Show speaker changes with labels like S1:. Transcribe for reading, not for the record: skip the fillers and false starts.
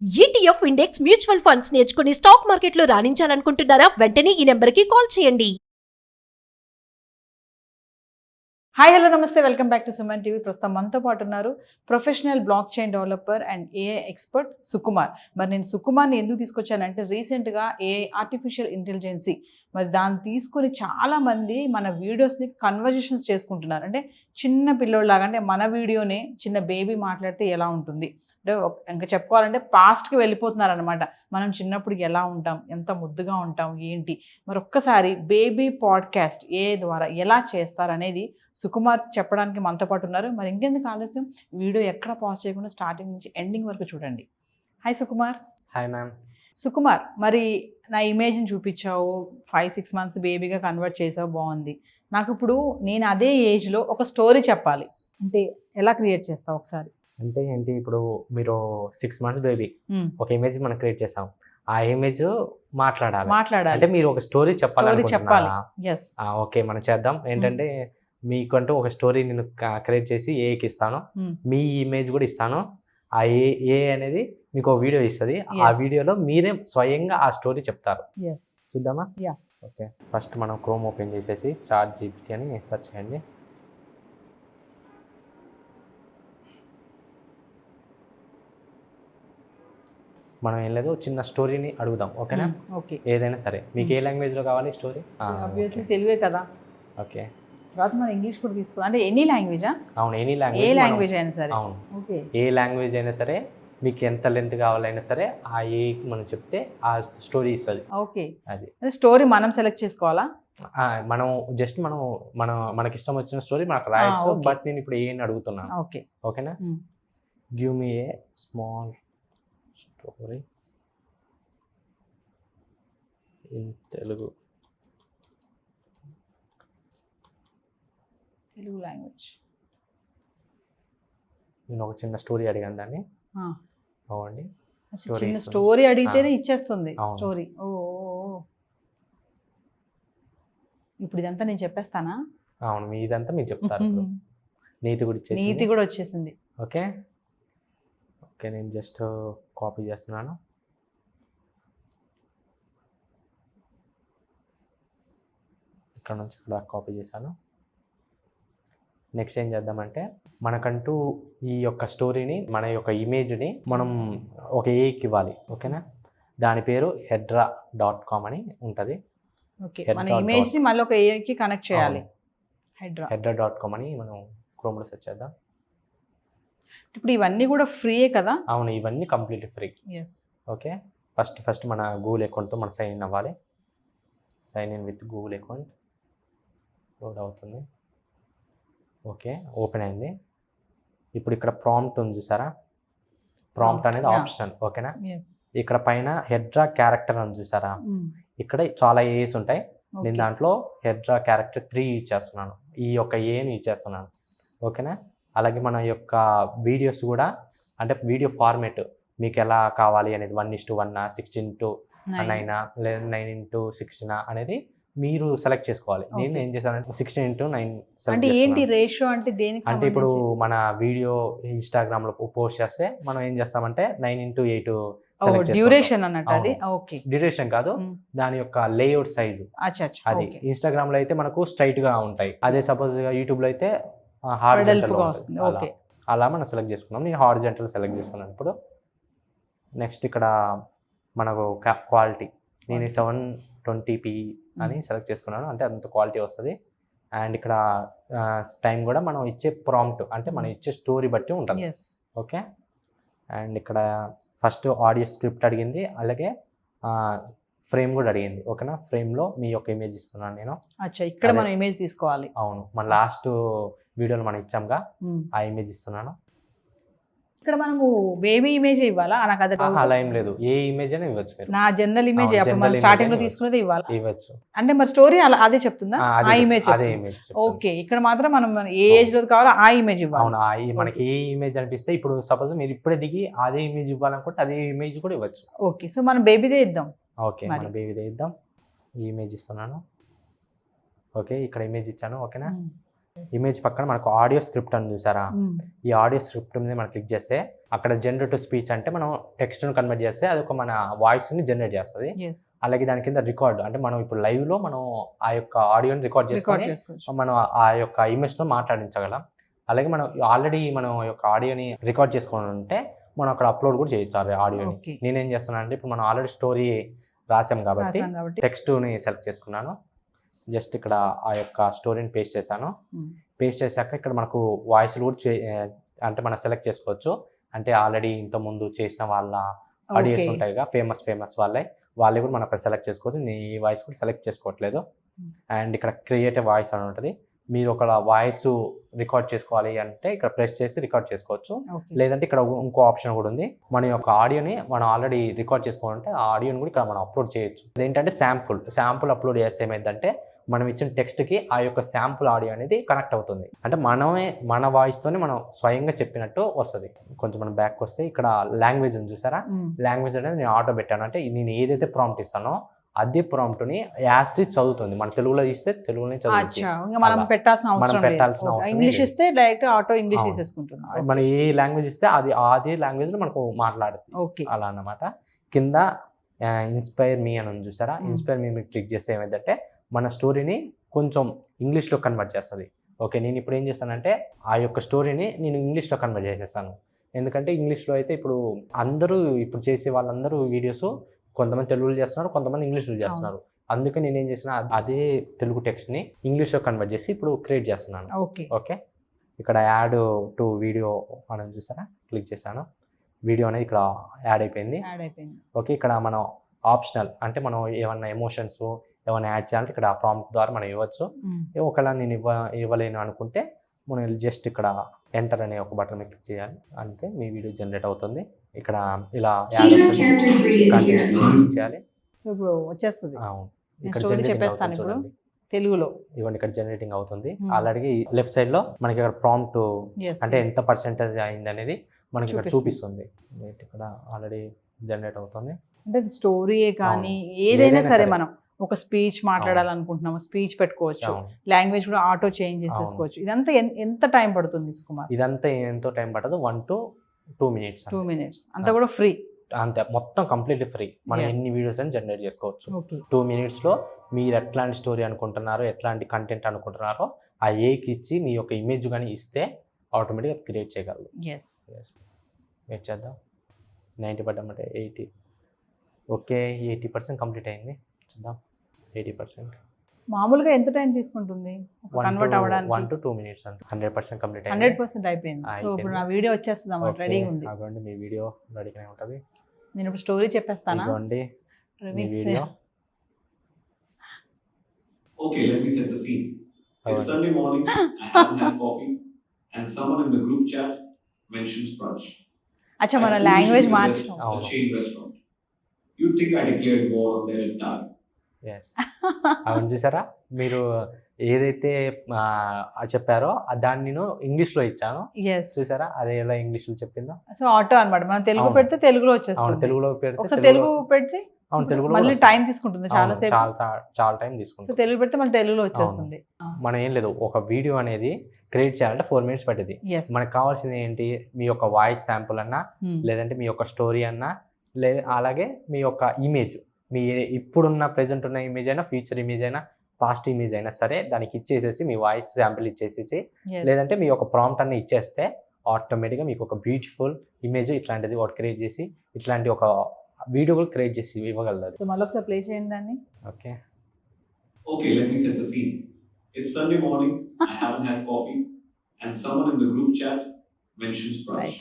S1: ETF index mutual funds నేర్చుకుని stock మార్కెట్లో రాణించాలనుకుంటున్నారా? వెంటనే ఈ నెంబర్కి కాల్ చేయండి.
S2: హాయ్ హలో నమస్తే, welcome back to Suman TV. ప్రస్తుతం మనతో పాటు ఉన్నారు professional block chain developer and AI expert Sukumar. మరి నేను సుకుమార్ని ఎందుకు తీసుకొచ్చానంటే, రీసెంట్గా ఏఐ ఆర్టిఫిషియల్ ఇంటెలిజెన్సీ మరి దాన్ని తీసుకుని చాలామంది మన వీడియోస్ని కన్వర్జేషన్స్ చేసుకుంటున్నారు. అంటే చిన్న పిల్లోళ్ళలాగా, అంటే మన వీడియోనే చిన్న బేబీ మాట్లాడితే ఎలా ఉంటుంది, అంటే ఇంకా చెప్పుకోవాలంటే పాస్ట్కి వెళ్ళిపోతున్నారు అనమాట. మనం చిన్నప్పుడు ఎలా ఉంటాం, ఎంత ముద్దుగా ఉంటాం ఏంటి. మరి ఒక్కసారి బేబీ పాడ్కాస్ట్ ఏఐ ద్వారా ఎలా చేస్తారనేది సుకుమార్ చెప్పడానికి మనతో పాటు ఉన్నారు. మరి ఇంకెందుకు ఆలస్యం, వీడియో ఎక్కడ పాజ్ చేయకుండా స్టార్టింగ్ నుంచి ఎండింగ్ వరకు చూడండి. Hi Sukumar.
S3: Hi ma'am.
S2: Sukumar, మరి నా ఇమేజ్ని చూపించావు, 5-6 months బేబీగా కన్వర్ట్ చేసావు, బాగుంది. నాకు ఇప్పుడు నేను అదే ఏజ్లో ఒక స్టోరీ చెప్పాలి అంటే ఎలా క్రియేట్ చేస్తావు ఒకసారి?
S3: అంటే ఏంటి, ఇప్పుడు మీరు 6 months బేబీ ఒక ఇమేజ్ మనం క్రియేట్ చేసాం, ఆ ఇమేజ్ మాట్లాడాలి అంటే మీరు ఒక స్టోరీ చెప్పాలి.
S2: ఎస్,
S3: ఓకే, మనం చేద్దాం. ఏంటంటే మీకంటూ ఒక స్టోరీ నేను క్రియేట్ చేసి ఏకి ఇస్తాను, మీ ఇమేజ్ కూడా ఇస్తాను. ఆ ఏ అనేది మీకు ఒక వీడియో ఇస్తుంది, ఆ వీడియోలో మీరే స్వయంగా ఆ స్టోరీ చెప్తారు. చూద్దామా? ఓకే, ఫస్ట్ మనం క్రోమ్ ఓపెన్ చేసేసి ChatGPT అని సెర్చ్ చేయండి. మనం ఏం లేదు, చిన్న స్టోరీని అడుగుదాం. ఓకేనా?
S2: ఓకే,
S3: ఏదైనా సరే. మీకు ఏ లాంగ్వేజ్లో కావాలి స్టోరీ?
S2: ఆబ్వియస్లీ తెలుగే కదా.
S3: ఓకే,
S2: తర్వాత మనం ఇంగ్లీష్ కూడా తీసుకోవాలి. అంటే ఎనీ లాంగ్వేజా?
S3: అవును, ఎనీ
S2: లాంగ్వేజ్, ఏ లాంగ్వేజ్ అయినా సరే.
S3: అవును,
S2: ఓకే,
S3: ఏ లాంగ్వేజ్ అయినా సరే. మీకు ఎంత లెంత్ కావాలైనా సరే ఆ ఏ మనం చెప్తే ఆ స్టోరీ ఇస్తుంది.
S2: ఓకే,
S3: అది
S2: స్టోరీ మనం సెలెక్ట్ చేసుకోవాలా?
S3: మనం జస్ట్ మనకి ఇష్టం వచ్చిన స్టోరీ మనకు రాయొచ్చు. బట్ నేను ఇప్పుడు ఏని అడుగుతున్నాను.
S2: ఓకే,
S3: ఓకేనా? Give me a small story in Telugu
S2: language.
S3: నేను ఒక చిన్న స్టోరీ అడిగాను దాన్ని. అవ్వండి,
S2: చిన్న స్టోరీ అడిగితేనే ఇచ్చేస్తుంది స్టోరీ. ఓ, ఇప్పుడు ఇదంతా నేను చెప్పేస్తానా?
S3: అవును, మీ ఇదంతా మీరు చెప్తారు. నీతి కూడా వచ్చేసింది. ఓకే ఓకే, నేను జస్ట్ కాపీ చేస్తున్నాను. ఇక్కడ నుంచి ఇక్కడ కాపీ చేశాను. నెక్స్ట్ ఏం చేద్దామంటే, మనకంటూ ఈ యొక్క స్టోరీని, మన యొక్క ఇమేజ్ని మనం ఒక ఏకి ఇవ్వాలి. ఓకేనా? దాని పేరు hedra.com అని ఉంటుంది.
S2: ఓకే, మన ఇమేజ్ని మళ్ళీ ఒక ఏకి కనెక్ట్ చేయాలి.
S3: hedra.com అని మనం క్రోమ్లో సెర్చ్ చేద్దాం.
S2: ఇప్పుడు ఇవన్నీ కూడా ఫ్రీయే కదా?
S3: అవును, ఇవన్నీ completely free.
S2: Yes.
S3: Okay, first మన గూగుల్ అకౌంట్తో మనం సైన్ ఇన్ అవ్వాలి. Sign in with Google account load అవుతుంది. ఓకే, ఓపెన్ అయింది. ఇప్పుడు ఇక్కడ ప్రాంప్ట్ ఉంది చూసారా? ప్రాంప్ట్ అనేది ఆప్షన్. ఓకేనా? ఇక్కడ పైన హెడ్రా క్యారెక్టర్ అని చూసారా? ఇక్కడ చాలా ఏస్ ఉంటాయి. నేను దాంట్లో హెడ్రా క్యారెక్టర్ 3 యూజ్ చేస్తున్నాను, ఈ యొక్క ఏని యూజ్ చేస్తున్నాను. ఓకేనా? అలాగే మన యొక్క వీడియోస్ కూడా, అంటే వీడియో ఫార్మేట్ మీకు ఎలా కావాలి అనేది 1:1, 16:9 లేదా 9:16 అనేది మీరు సెలెక్ట్ చేసుకోవాలి. నేను ఏం చేశానంటే 16:9
S2: అంటే ఏంటి రేషియో, అంటే దేనికి?
S3: అంటే ఇప్పుడు మన వీడియో ఇన్స్టాగ్రామ్ లో పోస్ట్ చేస్తే మనం ఏం చేస్తామంటే 9:8
S2: డ్యూరేషన్ అన్నట్టు. అది ఓకే,
S3: డ్యూరేషన్ కాదు, దాని యొక్క లేఅవుట్ సైజు. అది ఇన్స్టాగ్రామ్ లో అయితే మనకు స్ట్రైట్ గా ఉంటాయి, అదే సపోజ్ యూట్యూబ్ లో అయితే హారిజాంటల్ గా వస్తుంది. అలా మనం సెలెక్ట్ చేసుకున్నాం. నేను హారిజాంటల్ సెలెక్ట్ చేసుకున్నాను. ఇప్పుడు నెక్స్ట్ ఇక్కడ మనకు క్వాలిటీ నేను 720p అని సెలెక్ట్ చేసుకున్నాను, అంటే అంత క్వాలిటీ వస్తుంది. అండ్ ఇక్కడ టైం కూడా మనం ఇచ్చే ప్రాంప్ట్, అంటే మనం ఇచ్చే స్టోరీ బట్టి ఉంటుంది. ఓకే, అండ్ ఇక్కడ ఫస్ట్ ఆడియో స్క్రిప్ట్ అడిగింది, అలాగే ఫ్రేమ్ కూడా అడిగింది. ఓకేనా? ఫ్రేమ్లో మీ యొక్క ఇమేజ్ ఇస్తున్నాను నేను.
S2: ఇక్కడ మనం ఇమేజ్ తీసుకోవాలి.
S3: అవును, మన లాస్ట్ వీడియోలో మనం ఇచ్చాంగా, ఆ ఇమేజ్ ఇస్తున్నాను.
S2: ఇక్కడ మనము బేబీ ఇమేజ్ ఇవ్వాలా? నాకు అది
S3: అలా ఏం లేదు, ఏ ఇమేజ్ అయినా ఇవ్వచ్చు. మీరు
S2: నా జనరల్ ఇమేజ్ స్టార్టింగ్ లో తీసుకున్నది ఇవ్వాలి.
S3: ఇవ్వచ్చు.
S2: అంటే మరి స్టోరీ అదే చెప్తుందా? ఆ ఇమేజ్.
S3: అదే ఇమేజ్.
S2: ఓకే, ఇక్కడ మాత్రం మనం ఏ ఏజ్ లో కావాలో ఆ ఇమేజ్ ఇవ్వాలి.
S3: అవును, మనకి ఏ ఇమేజ్ అనిపిస్తే, ఇప్పుడు సపోజ్ మీరు ఇప్పుడే దిగి అదే ఇమేజ్ ఇవ్వాలనుకుంటే అదే ఇమేజ్ కూడా ఇవ్వచ్చు.
S2: ఓకే, సో మనం బేబీదే ఇద్దాం.
S3: ఓకే, మన బేబీదే ఇద్దాం. ఈ ఇమేజ్ ఇస్తున్నాను. ఓకే, ఇక్కడ ఇమేజ్ ఇచ్చాను. ఓకేనా? ఇమేజ్ పక్కన మనకు ఆడియో స్క్రిప్ట్ అని చూసారా, ఈ ఆడియో స్క్రిప్ట్ మీద మనం క్లిక్ చేస్తే అక్కడ జనరేటివ్ స్పీచ్ అంటే మనం టెక్స్ట్ను కన్వర్ట్ చేస్తే అది ఒక మన వాయిస్ని జనరేట్ చేస్తుంది. అలాగే దాని కింద రికార్డ్ అంటే మనం ఇప్పుడు లైవ్లో మనం ఆ యొక్క ఆడియోని రికార్డ్ చేసుకొని మనం ఆ యొక్క ఇమేజ్తో మాట్లాడించగలం. అలాగే మనం ఆల్రెడీ మనం యొక్క ఆడియోని రికార్డ్ చేసుకొని ఉంటే మనం అక్కడ అప్లోడ్ కూడా చేయొచ్చు ఆ ఆడియోని. నేనేం చేస్తున్నాను అంటే ఇప్పుడు మనం ఆల్రెడీ స్టోరీ రాసాం కాబట్టి టెక్స్ట్ని సెలెక్ట్ చేసుకున్నాను. జస్ట్ ఇక్కడ ఆ యొక్క స్టోరీని పేస్ట్ చేశాను. పేస్ట్ చేశాక ఇక్కడ మనకు వాయిస్లు కూడా అంటే మనం సెలెక్ట్ చేసుకోవచ్చు. అంటే ఆల్రెడీ ఇంతకుముందు చేసిన వాళ్ళ ఆడియోస్ ఉంటాయిగా ఫేమస్ వాళ్ళే కూడా మనం అక్కడ సెలెక్ట్ చేసుకోవచ్చు. నేను ఈ వాయిస్ కూడా సెలెక్ట్ చేసుకోవట్లేదు. అండ్ ఇక్కడ క్రియేటివ్ వాయిస్ అని ఉంటుంది. మీరు ఒక వాయిస్ రికార్డ్ చేసుకోవాలి అంటే ఇక్కడ ప్రెస్ చేసి రికార్డ్ చేసుకోవచ్చు. లేదంటే ఇక్కడ ఇంకో ఆప్షన్ కూడా ఉంది. మన యొక్క ఆడియోని మనం ఆల్రెడీ రికార్డ్ చేసుకోవాలంటే ఆ ఆడియోని కూడా ఇక్కడ మనం అప్లోడ్ చేయొచ్చు. అదేంటంటే శాంపుల్ అప్లోడ్ చేస్తే ఏమైందంటే మనం ఇచ్చిన టెక్స్ట్కి ఆ యొక్క శాంపుల్ ఆడియో అనేది కనెక్ట్ అవుతుంది. అంటే మన వాయిస్తోనే మనం స్వయంగా చెప్పినట్టు వస్తుంది. కొంచెం మనం బ్యాక్ వస్తే ఇక్కడ లాంగ్వేజ్ ఉంది చూసారా, లాంగ్వేజ్ అనేది నేను ఆటో పెట్టాను. అంటే నేను ఏదైతే ప్రాంప్ట్ ఇస్తానో అదే ప్రాంప్ట్ని యాస్ట్రీ చదువుతుంది. మన తెలుగులో ఇస్తే తెలుగునే చదువుతుంది.
S2: మనం పెట్టాల్సిన అవసరం ఇంగ్లీష్ ఇస్తే డైరెక్ట్ ఆటో ఇంగ్లీష్ తీసేసుకుంటుంది.
S3: మనం ఏ లాంగ్వేజ్ ఇస్తే అదే లాంగ్వేజ్లో మనకు మాట్లాడుతుంది అలా అన్నమాట. కింద ఇన్స్పైర్ మీ అని ఉంది చూసారా, ఇన్స్పైర్ మీ మీరు క్లిక్ చేస్తే ఏమైందంటే మన స్టోరీని కొంచెం ఇంగ్లీష్లో కన్వర్ట్ చేస్తుంది. ఓకే, నేను ఇప్పుడు ఏం చేస్తానంటే ఆ యొక్క స్టోరీని నేను ఇంగ్లీష్లో కన్వర్ట్ చేసేస్తాను. ఎందుకంటే ఇంగ్లీష్లో అయితే ఇప్పుడు అందరూ ఇప్పుడు చేసే వాళ్ళందరూ వీడియోస్ కొంతమంది తెలుగులో చేస్తున్నారు, కొంతమంది ఇంగ్లీష్లో చేస్తున్నారు. అందుకే నేను ఏం చేసిన అదే తెలుగు టెక్స్ట్ని ఇంగ్లీష్లో కన్వర్ట్ చేసి ఇప్పుడు క్రియేట్ చేస్తున్నాను. ఓకే, ఇక్కడ యాడ్ టు వీడియో అని చూసారా, క్లిక్ చేశాను. వీడియో అనేది ఇక్కడ యాడ్ అయిపోయింది. ఓకే, ఇక్కడ మనం ఆప్షనల్ అంటే మనం ఏమన్నా ఎమోషన్స్ ఏమైనా యాడ్ చేయాలంటే ఇక్కడ ప్రాంప్ట్ ద్వారా మనం ఇవ్వచ్చు. ఒకవేళ నేను ఇవ్వలేను అనుకుంటే మనం జస్ట్ ఇక్కడ ఎంటర్ అనే ఒక బటన్ మీద క్లిక్ చేయాలి, అంతే మీ వీడియో జనరేట్ అవుతుంది. ఇక్కడ ఇలా చేయాలి.
S2: ఇప్పుడు వచ్చేస్తుంది.
S3: ఇక్కడ
S2: తెలుగులో
S3: ఇవన్నీ ఇక్కడ జనరేటింగ్ అవుతుంది. ఆల్రెడీ లెఫ్ట్ సైడ్ లో మనకి ఇక్కడ ప్రాంప్ట్ అంటే ఎంత పర్సెంటేజ్ అయింది అనేది మనకి ఇక్కడ చూపిస్తుంది. ఇక్కడ ఆల్రెడీ జనరేట్ అవుతుంది.
S2: అంటే స్టోరీయే కానీ ఏదైనా సరే మనం ఒక స్పీచ్ మాట్లాడాలనుకుంటున్నాము, స్పీచ్ పెట్టుకోవచ్చు, లాంగ్వేజ్ కూడా ఆటో చేంజ్ చేసేసుకోవచ్చు. ఇదంతా ఎంత టైం పడుతుంది సుకుమార్?
S3: ఇదంతా ఎంతో టైం పడదు, 1 to 2 minutes.
S2: 2 minutes అంతా కూడా ఫ్రీ,
S3: అంతే మొత్తం కంప్లీట్లీ ఫ్రీ. మనం ఎన్ని వీడియోస్ అని జనరేట్ చేసుకోవచ్చు. 2 minutes లో మీరు ఎట్లాంటి స్టోరీ అనుకుంటున్నారో, ఎట్లాంటి కంటెంట్ అనుకుంటున్నారో ఆ ఏకి ఇచ్చి మీ యొక్క ఇమేజ్ కానీ ఇస్తే ఆటోమేటిక్గా క్రియేట్ చేయగలరు. వెయిట్ చేద్దాం. 90 పడ్డామంటే 80. ఓకే, 80% కంప్లీట్ అయింది. చూద్దాం 80%.
S2: మామూలుగా ఎంత టైం తీసుకుంటుంది కన్వర్ట్ అవ్వడానికి?
S3: 1 to 2 minutes అంతే. 100% కంప్లీట్ అయింది.
S2: 100% అయిపోయింది. సో ఇప్పుడు నా వీడియో వచ్చేస్తుంది అన్నమాట, రెడీగా ఉంది.
S3: అగోండి మీ వీడియో రెడీగానే ఉంటుంది.
S2: నేను ఇప్పుడు story చెప్పేస్తానా?
S3: అగోండి me video.
S4: Okay, let me set the scene. It's Sunday morning. I haven't had coffee, and someone in the group chat mentions brunch.
S2: అచ్చా, మన language మార్చాం.
S4: A chain restaurant. You'd think I declared war on their entire.
S3: Yes. అవును, చూసారా మీరు ఏదైతే చెప్పారో దాన్ని నేను ఇంగ్లీష్లో ఇచ్చాను. చూసారా అదే ఎలా ఇంగ్లీష్లో చెప్పిందో.
S2: సో ఆటో అన్నమాట, మనం తెలుగు పెడితే తెలుగులో వచ్చేస్తుంది.
S3: తెలుగులో పెడితే
S2: తెలుగు పెడితే
S3: అవును తెలుగులో
S2: మళ్ళీ టైం తీసుకుంటుంది, చాలా సేపు,
S3: చాలా టైం తీసుకుంటుంది.
S2: సో తెలుగు పెడితే మళ్ళీ తెలుగులో వచ్చేస్తుంది.
S3: మనం ఏం లేదు, ఒక వీడియో అనేది క్రియేట్ చేయాలంటే 4 minutes పట్టింది. మనకు కావాల్సింది ఏంటి, మీ యొక్క వాయిస్ శాంపుల్ అన్నా, లేదంటే మీ యొక్క స్టోరీ అన్నా, లేదా అలాగే మీ యొక్క ఇమేజ్, మీ ఇప్పుడున్న ప్రెజెంట్ ఉన్న ఇమేజ్ అయినా, ఫ్యూచర్ ఇమేజ్ అయినా, పాస్ట్ ఇమేజ్ అయినా సరే దానికి ఇచ్చేసేసి మీ వాయిస్ శాంపుల్ ఇచ్చేసేసి, లేదంటే మీ యొక్క ప్రాంప్ట్ అన్ని ఇచ్చేస్తే ఆటోమేటిక్గా మీకు ఒక బ్యూటిఫుల్ ఇమేజ్ ఇట్లాంటిది ఒకటి క్రియేట్ చేసి ఇట్లాంటి ఒక వీడియో కూడా క్రియేట్ చేసి ఇవ్వగలదు.
S2: సో మళ్ళీ ఒకసారి ప్లే చేయండి దాన్ని.
S4: Okay, let me set the scene. It's Sunday morning. I haven't had coffee, and someone in the group chat mentions brunch.